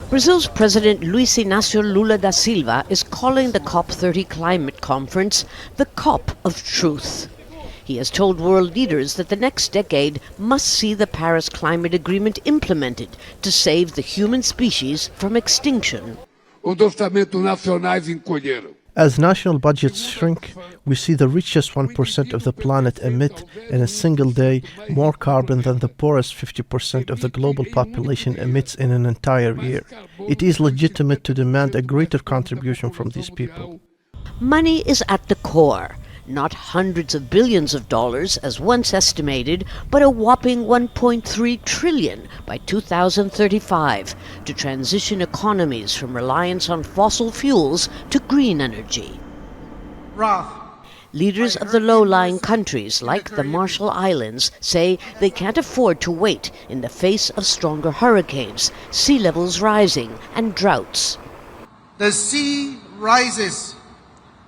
Brazil's President Luiz Inácio Lula da Silva is calling the COP30 climate conference the COP of Truth. He has told world leaders that the next decade must see the Paris Climate Agreement implemented to save the human species from extinction. As national budgets shrink, we see the richest 1% of the planet emit in a single day more carbon than the poorest 50% of the global population emits in an entire year. It is legitimate to demand a greater contribution from these people. Money is at the core. Not hundreds of billions of dollars, as once estimated, but a whopping 1.3 trillion by 2035 to transition economies from reliance on fossil fuels to green energy. Leaders of the low-lying countries, like the Marshall Islands, say they can't afford to wait in the face of stronger hurricanes, sea levels rising, and droughts. The sea rises,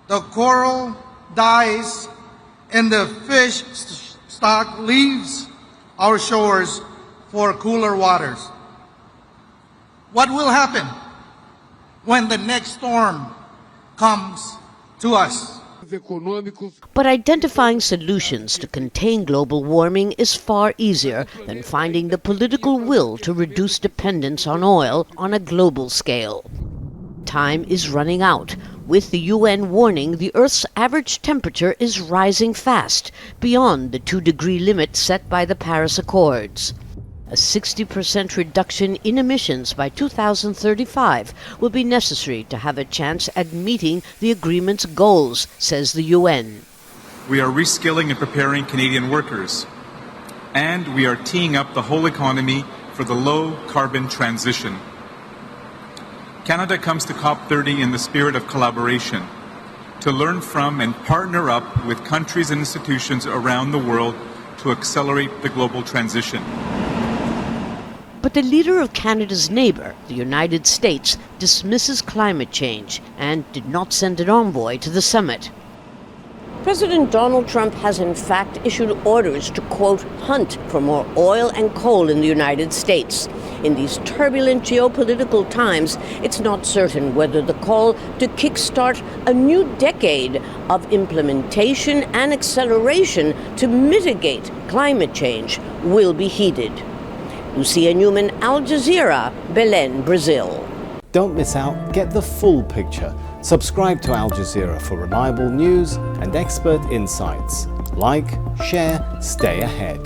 the coral dies, and the fish stock leaves our shores for cooler waters. What will happen when the next storm comes to us? But identifying solutions to contain global warming is far easier than finding the political will to reduce dependence on oil on a global scale. Time is running out, with the UN warning the Earth's average temperature is rising fast, beyond the 2-degree limit set by the Paris Accords. A 60% reduction in emissions by 2035 will be necessary to have a chance at meeting the agreement's goals, says the UN. We are reskilling and preparing Canadian workers, and we are teeing up the whole economy for the low-carbon transition. Canada comes to COP30 in the spirit of collaboration, to learn from and partner up with countries and institutions around the world to accelerate the global transition. But the leader of Canada's neighbour, the United States, dismisses climate change and did not send an envoy to the summit. President Donald Trump has in fact issued orders to, quote, hunt for more oil and coal in the United States. In these turbulent geopolitical times, it's not certain whether the call to kickstart a new decade of implementation and acceleration to mitigate climate change will be heeded. Lucia Newman, Al Jazeera, Belém, Brazil. Don't miss out, get the full picture. Subscribe to Al Jazeera for reliable news and expert insights. Like, share, stay ahead.